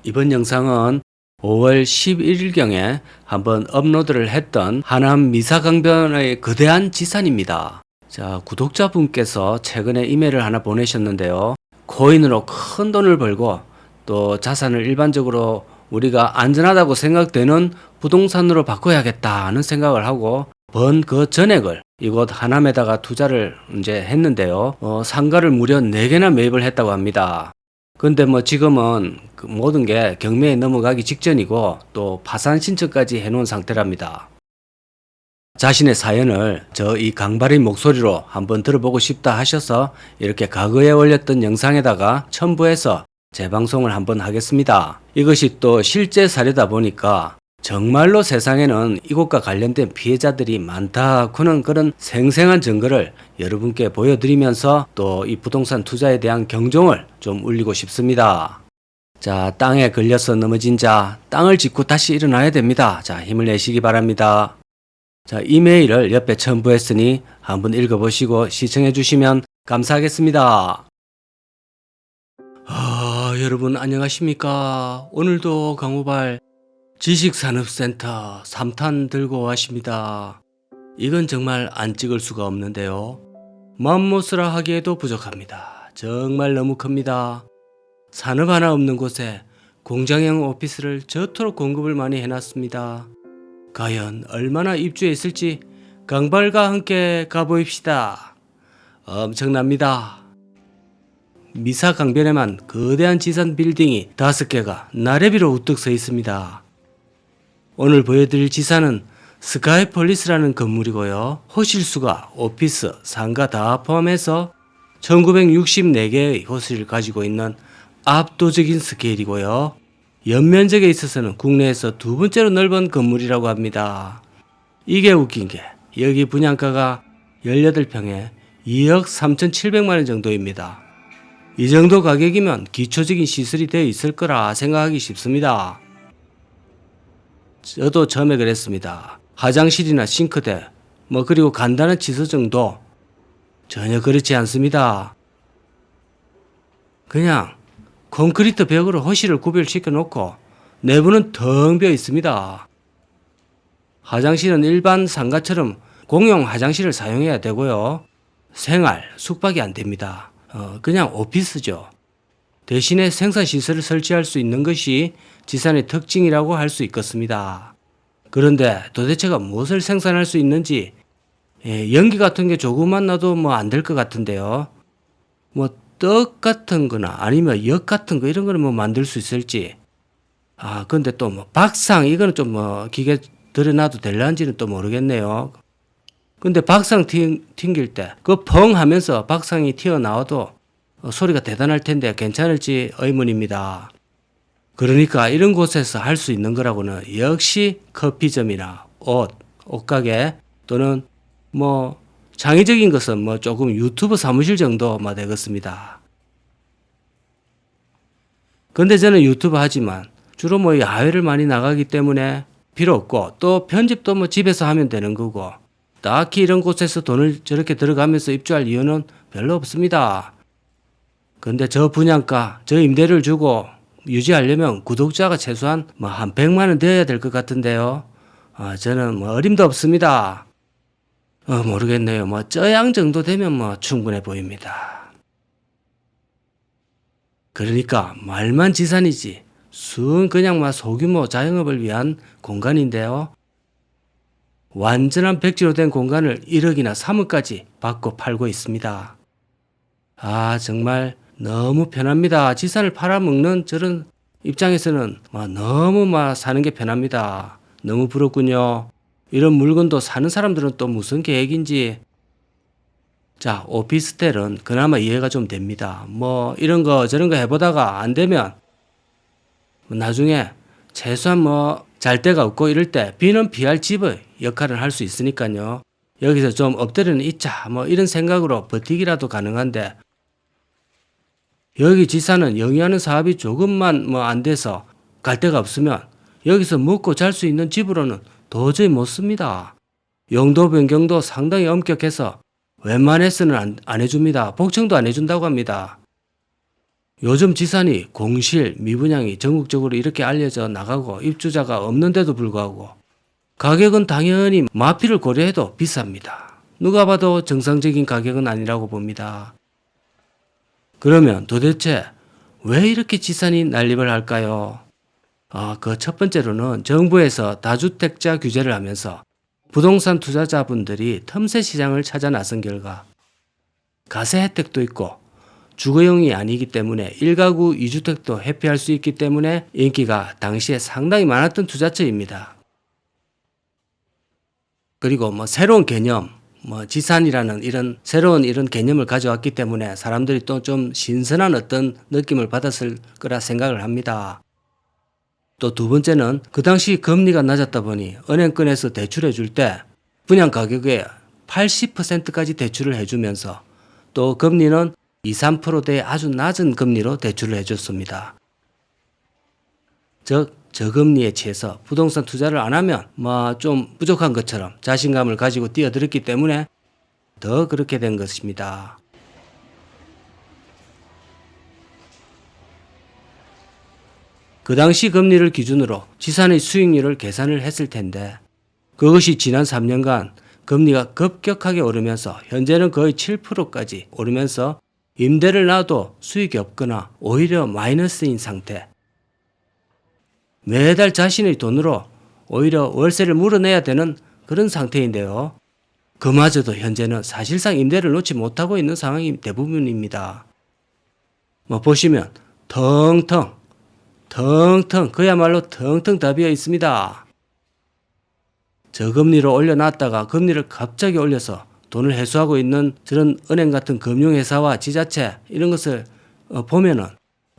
이번 영상은 5월 11일경에 한번 업로드를 했던 하남 미사강변의 거대한 지산입니다. 자, 구독자분께서 최근에 이메일을 하나 보내셨는데요. 코인으로 큰 돈을 벌고 또 자산을 일반적으로 우리가 안전하다고 생각되는 부동산으로 바꿔야겠다 하는 생각을 하고 번 그 전액을 이곳 하남에다가 투자를 이제 했는데요. 상가를 무려 4개나 매입을 했다고 합니다. 근데 지금은 그 모든 게 경매에 넘어가기 직전이고 또 파산 신청까지 해놓은 상태랍니다. 자신의 사연을 저 이 강발인 목소리로 한번 들어보고 싶다 하셔서 이렇게 과거에 올렸던 영상에다가 첨부해서 재방송을 한번 하겠습니다. 이것이 또 실제 사례다 보니까 정말로 세상에는 이곳과 관련된 피해자들이 많다고는 그런 생생한 증거를 여러분께 보여드리면서 또 이 부동산 투자에 대한 경종을 좀 울리고 싶습니다. 자, 땅에 걸려서 넘어진 자, 땅을 짚고 다시 일어나야 됩니다. 자, 힘을 내시기 바랍니다. 자, 이메일을 옆에 첨부했으니 한번 읽어보시고 시청해 주시면 감사하겠습니다. 여러분 안녕하십니까? 오늘도 강호발 지식산업센터 3탄 들고 왔습니다. 이건 정말 안 찍을 수가 없는데요. 맘못으라 하기에도 부족합니다. 정말 너무 큽니다. 산업 하나 없는 곳에 공장형 오피스를 저토록 공급을 많이 해놨습니다. 과연 얼마나 입주해 있을지 강발과 함께 가보입시다. 엄청납니다. 미사강변에만 거대한 지산 빌딩이 5개가 나래비로 우뚝 서 있습니다. 오늘 보여드릴 지산은 스카이폴리스라는 건물이고요. 호실수가 오피스, 상가 다 포함해서 1964개의 호실을 가지고 있는 압도적인 스케일이고요. 연면적에 있어서는 국내에서 2번째로 넓은 건물이라고 합니다. 이게 웃긴 게 여기 분양가가 18평에 2억 3,700만원 정도입니다. 이 정도 가격이면 기초적인 시설이 되어 있을 거라 생각하기 쉽습니다. 저도 처음에 그랬습니다. 화장실이나 싱크대, 그리고 간단한 치수 정도 전혀 그렇지 않습니다. 그냥 콘크리트 벽으로 호실을 구별시켜 놓고 내부는 텅 비어 있습니다. 화장실은 일반 상가처럼 공용 화장실을 사용해야 되고요. 생활, 숙박이 안 됩니다. 그냥 오피스죠. 대신에 생산시설을 설치할 수 있는 것이 지산의 특징이라고 할 수 있겠습니다. 그런데 도대체가 무엇을 생산할 수 있는지 연기 같은 게 조금만 나도 안 될 것 같은데요. 떡 같은 거나 아니면 역 같은 거 이런 거는 만들 수 있을지. 근데 또 박상 이거는 좀 기계 들여놔도 될란지는 또 모르겠네요. 근데 박상 튕길 때 그 펑 하면서 박상이 튀어나와도 소리가 대단할 텐데 괜찮을지 의문입니다. 그러니까 이런 곳에서 할 수 있는 거라고는 역시 커피점이나 옷가게 또는 창의적인 것은 조금 유튜브 사무실 정도 되겠습니다. 근데 저는 유튜브 하지만 주로 야외를 많이 나가기 때문에 필요 없고 또 편집도 집에서 하면 되는 거고 딱히 이런 곳에서 돈을 저렇게 들어가면서 입주할 이유는 별로 없습니다. 근데 저 분양가, 저 임대료를 주고 유지하려면 구독자가 최소한 한 100만원 되어야 될 것 같은데요. 저는 어림도 없습니다. 모르겠네요. 쩌양 정도 되면 충분해 보입니다. 그러니까 말만 지산이지 순 그냥 소규모 자영업을 위한 공간인데요. 완전한 백지로 된 공간을 1억이나 3억까지 받고 팔고 있습니다. 정말 너무 편합니다. 지산을 팔아먹는 저런 입장에서는 너무 사는 게 편합니다. 너무 부럽군요. 이런 물건도 사는 사람들은 또 무슨 계획인지. 자, 오피스텔은 그나마 이해가 좀 됩니다. 이런 거 저런 거 해보다가 안 되면 나중에 최소한 잘 데가 없고 이럴 때 비는 피할 집의 역할을 할 수 있으니까요. 여기서 좀 엎드려는 있자 이런 생각으로 버티기라도 가능한데 여기 지사는 영위하는 사업이 조금만 안 돼서 갈 데가 없으면 여기서 먹고 잘 수 있는 집으로는 도저히 못 씁니다. 용도 변경도 상당히 엄격해서 웬만해서는 안 해줍니다. 복층도 안 해준다고 합니다. 요즘 지산이 공실, 미분양이 전국적으로 이렇게 알려져 나가고 입주자가 없는데도 불구하고 가격은 당연히 마피를 고려해도 비쌉니다. 누가 봐도 정상적인 가격은 아니라고 봅니다. 그러면 도대체 왜 이렇게 지산이 난립을 할까요? 그 첫 번째로는 정부에서 다주택자 규제를 하면서 부동산 투자자분들이 틈새 시장을 찾아 나선 결과 가세 혜택도 있고 주거용이 아니기 때문에 1가구 2주택도 회피할 수 있기 때문에 인기가 당시에 상당히 많았던 투자처입니다. 그리고 새로운 개념, 지산이라는 이런 새로운 이런 개념을 가져왔기 때문에 사람들이 또 좀 신선한 어떤 느낌을 받았을 거라 생각을 합니다. 또 두 번째는 그 당시 금리가 낮았다 보니 은행권에서 대출해 줄 때 분양 가격의 80%까지 대출을 해주면서 또 금리는 2, 3%대의 아주 낮은 금리로 대출을 해줬습니다. 즉 저금리에 취해서 부동산 투자를 안 하면 좀 부족한 것처럼 자신감을 가지고 뛰어들었기 때문에 더 그렇게 된 것입니다. 그 당시 금리를 기준으로 지산의 수익률을 계산을 했을 텐데 그것이 지난 3년간 금리가 급격하게 오르면서 현재는 거의 7%까지 오르면서 임대를 놔도 수익이 없거나 오히려 마이너스인 상태. 매달 자신의 돈으로 오히려 월세를 물어내야 되는 그런 상태인데요. 그마저도 현재는 사실상 임대를 놓지 못하고 있는 상황이 대부분입니다. 보시면 텅텅 그야말로 텅텅 다 비어 있습니다. 저금리로 올려놨다가 금리를 갑자기 올려서 돈을 회수하고 있는 저런 은행 같은 금융회사와 지자체 이런 것을 보면은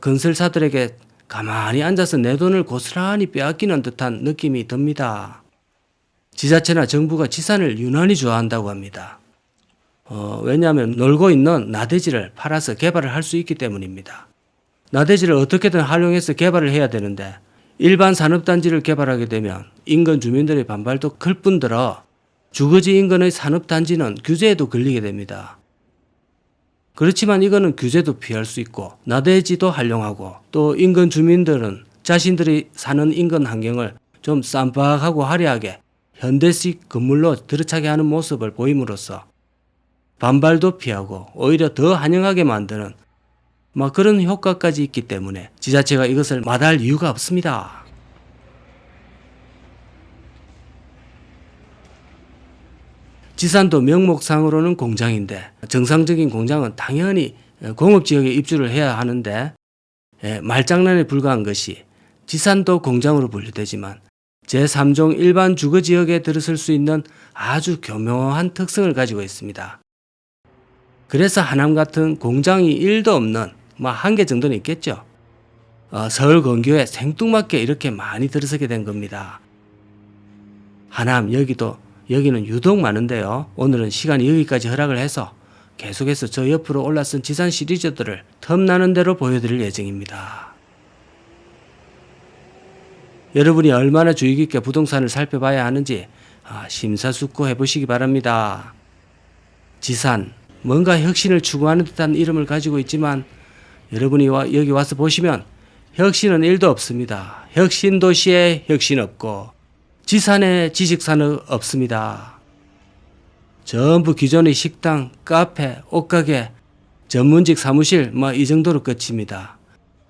건설사들에게 가만히 앉아서 내 돈을 고스란히 빼앗기는 듯한 느낌이 듭니다. 지자체나 정부가 지산을 유난히 좋아한다고 합니다. 왜냐하면 놀고 있는 나대지를 팔아서 개발을 할 수 있기 때문입니다. 나대지를 어떻게든 활용해서 개발을 해야 되는데 일반 산업단지를 개발하게 되면 인근 주민들의 반발도 클 뿐더러 주거지 인근의 산업단지는 규제에도 걸리게 됩니다. 그렇지만 이거는 규제도 피할 수 있고 나대지도 활용하고 또 인근 주민들은 자신들이 사는 인근 환경을 좀 쌈박하고 화려하게 현대식 건물로 들어차게 하는 모습을 보임으로써 반발도 피하고 오히려 더 환영하게 만드는 그런 효과까지 있기 때문에 지자체가 이것을 마다할 이유가 없습니다. 지산도 명목상으로는 공장인데 정상적인 공장은 당연히 공업지역에 입주를 해야 하는데 말장난에 불과한 것이 지산도 공장으로 분류되지만 제3종 일반 주거지역에 들어설 수 있는 아주 교묘한 특성을 가지고 있습니다. 그래서 하남 같은 공장이 1도 없는 한 개 정도는 있겠죠. 서울 근교에 생뚱맞게 이렇게 많이 들어서게 된 겁니다. 하남 여기는 유독 많은데요. 오늘은 시간이 여기까지 허락을 해서 계속해서 저 옆으로 올라선 지산 시리즈들을 틈나는 대로 보여드릴 예정입니다. 여러분이 얼마나 주의 깊게 부동산을 살펴봐야 하는지 심사숙고 해보시기 바랍니다. 지산, 뭔가 혁신을 추구하는 듯한 이름을 가지고 있지만 여러분이 여기 와서 보시면 혁신은 1도 없습니다. 혁신도시에 혁신 없고 지산에 지식산업 없습니다. 전부 기존의 식당, 카페, 옷가게, 전문직 사무실 이 정도로 끝입니다.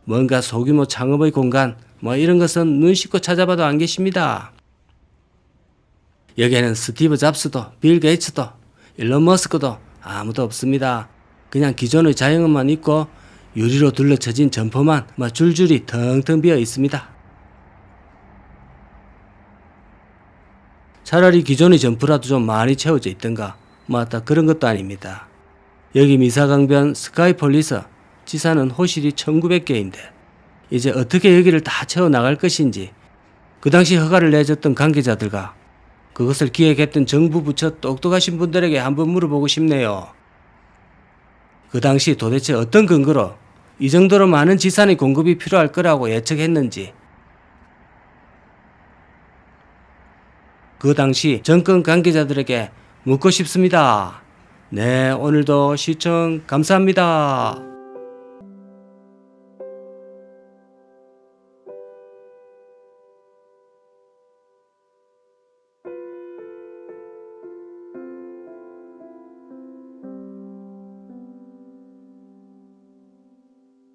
뭔가 소규모 창업의 공간 이런 것은 눈 씻고 찾아봐도 안 계십니다. 여기에는 스티브 잡스도 빌 게이츠도 일론 머스크도 아무도 없습니다. 그냥 기존의 자영업만 있고 유리로 둘러쳐진 점포만 줄줄이 텅텅 비어 있습니다. 차라리 기존의 점포라도 좀 많이 채워져 있던가 그런 것도 아닙니다. 여기 미사강변 스카이폴리스 지산은 호실이 1900개인데 이제 어떻게 여기를 다 채워나갈 것인지 그 당시 허가를 내줬던 관계자들과 그것을 기획했던 정부 부처 똑똑하신 분들에게 한번 물어보고 싶네요. 그 당시 도대체 어떤 근거로 이 정도로 많은 지산의 공급이 필요할 거라고 예측했는지 그 당시 정권 관계자들에게 묻고 싶습니다. 네, 오늘도 시청 감사합니다.